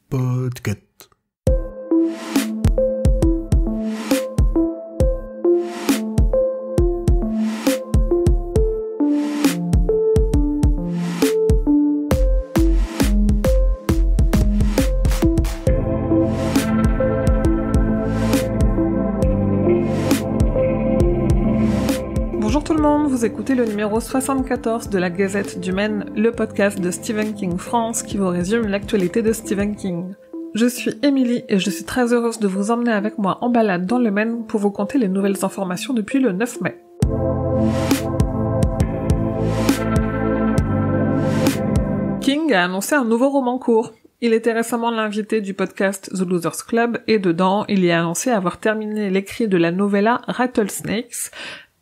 Podcast. Bonjour tout le monde, vous écoutez le numéro 74 de la Gazette du Maine, le podcast de Stephen King France qui vous résume l'actualité de Stephen King. Je suis Émilie et je suis très heureuse de vous emmener avec moi en balade dans le Maine pour vous conter les nouvelles informations depuis le 9 mai. King a annoncé un nouveau roman court. Il était récemment l'invité du podcast The Losers Club et dedans, il y a annoncé avoir terminé l'écrit de la novella Rattlesnakes,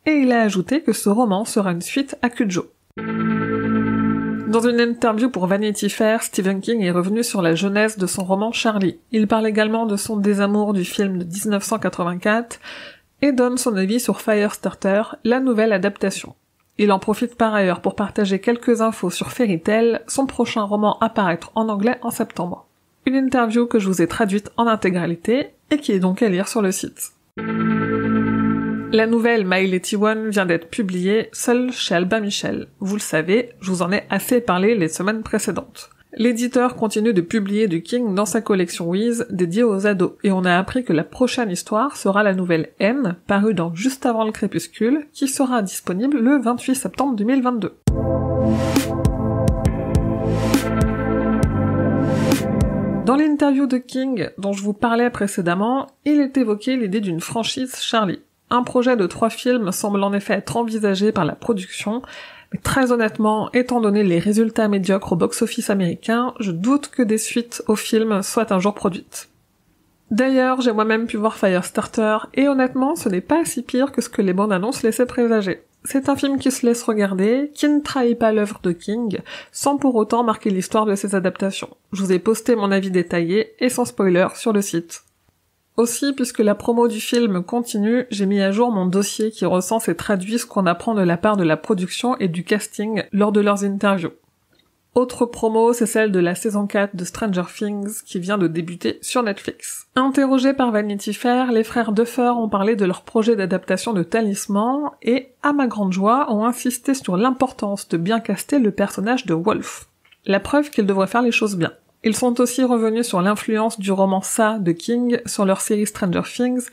et il a ajouté que ce roman sera une suite à Cujo. Dans une interview pour Vanity Fair, Stephen King est revenu sur la genèse de son roman Charlie. Il parle également de son désamour du film de 1984 et donne son avis sur Firestarter, la nouvelle adaptation. Il en profite par ailleurs pour partager quelques infos sur Fairy Tail, son prochain roman à paraître en anglais en septembre. Une interview que je vous ai traduite en intégralité et qui est donc à lire sur le site. La nouvelle My Letty One vient d'être publiée seule chez Albin Michel. Vous le savez, je vous en ai assez parlé les semaines précédentes. L'éditeur continue de publier du King dans sa collection Wiz dédiée aux ados, et on a appris que la prochaine histoire sera la nouvelle N, parue dans Juste avant le crépuscule, qui sera disponible le 28 septembre 2022. Dans l'interview de King, dont je vous parlais précédemment, il est évoqué l'idée d'une franchise Charlie. Un projet de 3 films semble en effet être envisagé par la production, mais très honnêtement, étant donné les résultats médiocres au box-office américain, je doute que des suites aux films soient un jour produites. D'ailleurs, j'ai moi-même pu voir Firestarter, et honnêtement, ce n'est pas si pire que ce que les bandes annonces laissaient présager. C'est un film qui se laisse regarder, qui ne trahit pas l'œuvre de King, sans pour autant marquer l'histoire de ses adaptations. Je vous ai posté mon avis détaillé, et sans spoiler, sur le site. Aussi, puisque la promo du film continue, j'ai mis à jour mon dossier qui recense et traduit ce qu'on apprend de la part de la production et du casting lors de leurs interviews. Autre promo, c'est celle de la saison 4 de Stranger Things qui vient de débuter sur Netflix. Interrogés par Vanity Fair, les frères Duffer ont parlé de leur projet d'adaptation de Talisman et, à ma grande joie, ont insisté sur l'importance de bien caster le personnage de Wolf. La preuve qu'ils devraient faire les choses bien. Ils sont aussi revenus sur l'influence du roman Ça de King sur leur série Stranger Things,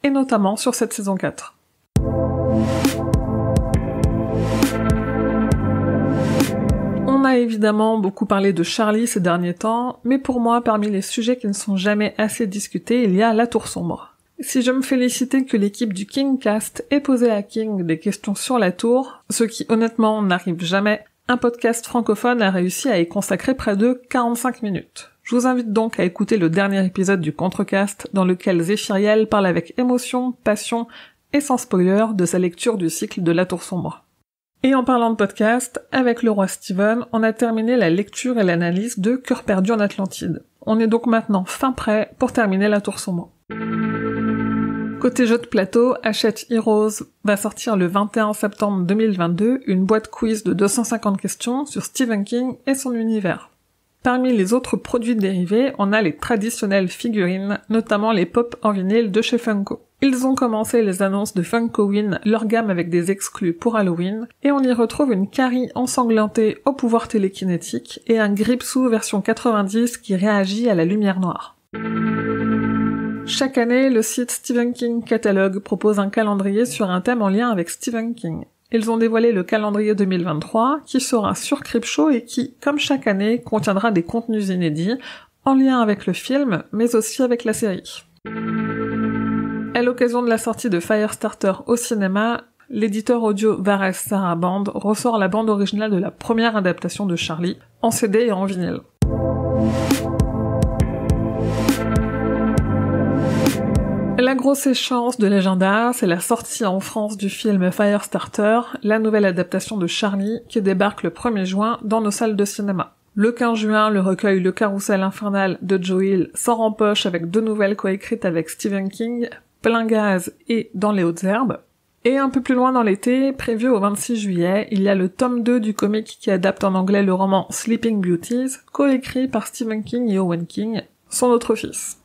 et notamment sur cette saison 4. On a évidemment beaucoup parlé de Charlie ces derniers temps, mais pour moi, parmi les sujets qui ne sont jamais assez discutés, il y a La Tour Sombre. Si je me félicitais que l'équipe du Kingcast ait posé à King des questions sur la tour, ce qui honnêtement n'arrive jamais, un podcast francophone a réussi à y consacrer près de 45 minutes. Je vous invite donc à écouter le dernier épisode du Contrecast, dans lequel Zéphiriel parle avec émotion, passion et sans spoiler de sa lecture du cycle de La Tour Sombre. Et en parlant de podcast, avec le roi Steven, on a terminé la lecture et l'analyse de Cœur perdu en Atlantide. On est donc maintenant fin prêt pour terminer La Tour Sombre. Côté jeu de plateau, Hachette Heroes va sortir le 21 septembre 2022 une boîte quiz de 250 questions sur Stephen King et son univers. Parmi les autres produits dérivés, on a les traditionnelles figurines, notamment les pop en vinyle de chez Funko. Ils ont commencé les annonces de Funkoween, leur gamme avec des exclus pour Halloween, et on y retrouve une Carrie ensanglantée au pouvoir télékinétique et un Gripsou version 90 qui réagit à la lumière noire. Chaque année, le site Stephen King Catalogue propose un calendrier sur un thème en lien avec Stephen King. Ils ont dévoilé le calendrier 2023, qui sera sur Creepshow et qui, comme chaque année, contiendra des contenus inédits, en lien avec le film, mais aussi avec la série. À l'occasion de la sortie de Firestarter au cinéma, l'éditeur audio Vares Saraband ressort la bande originale de la première adaptation de Charlie, en CD et en vinyle. La grosse échéance de l'agenda, c'est la sortie en France du film Firestarter, la nouvelle adaptation de Charlie, qui débarque le 1er juin dans nos salles de cinéma. Le 15 juin, le recueil Le Carrousel Infernal de Joe Hill sort en poche avec 2 nouvelles coécrites avec Stephen King, Plein Gaz et Dans les Hautes Herbes. Et un peu plus loin dans l'été, prévu au 26 juillet, il y a le tome 2 du comic qui adapte en anglais le roman Sleeping Beauties, coécrit par Stephen King et Owen King, son autre fils.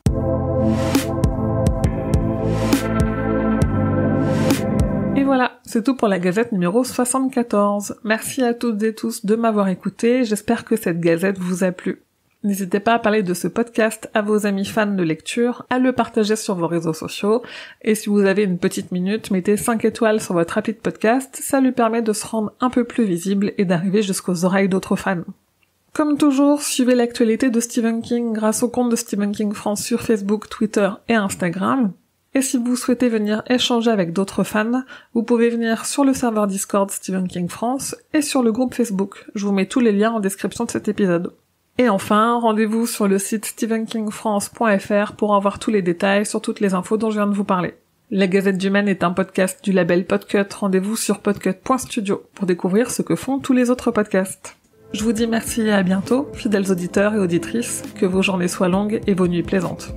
Et voilà, c'est tout pour la gazette numéro 74. Merci à toutes et tous de m'avoir écouté, j'espère que cette gazette vous a plu. N'hésitez pas à parler de ce podcast à vos amis fans de lecture, à le partager sur vos réseaux sociaux, et si vous avez une petite minute, mettez 5 étoiles sur votre appli de podcast, ça lui permet de se rendre un peu plus visible et d'arriver jusqu'aux oreilles d'autres fans. Comme toujours, suivez l'actualité de Stephen King grâce au compte de Stephen King France sur Facebook, Twitter et Instagram. Et si vous souhaitez venir échanger avec d'autres fans, vous pouvez venir sur le serveur Discord Stephen King France et sur le groupe Facebook. Je vous mets tous les liens en description de cet épisode. Et enfin, rendez-vous sur le site stephenkingfrance.fr pour avoir tous les détails sur toutes les infos dont je viens de vous parler. La Gazette du Maine est un podcast du label Podcut. Rendez-vous sur podcut.studio pour découvrir ce que font tous les autres podcasts. Je vous dis merci et à bientôt, fidèles auditeurs et auditrices, que vos journées soient longues et vos nuits plaisantes.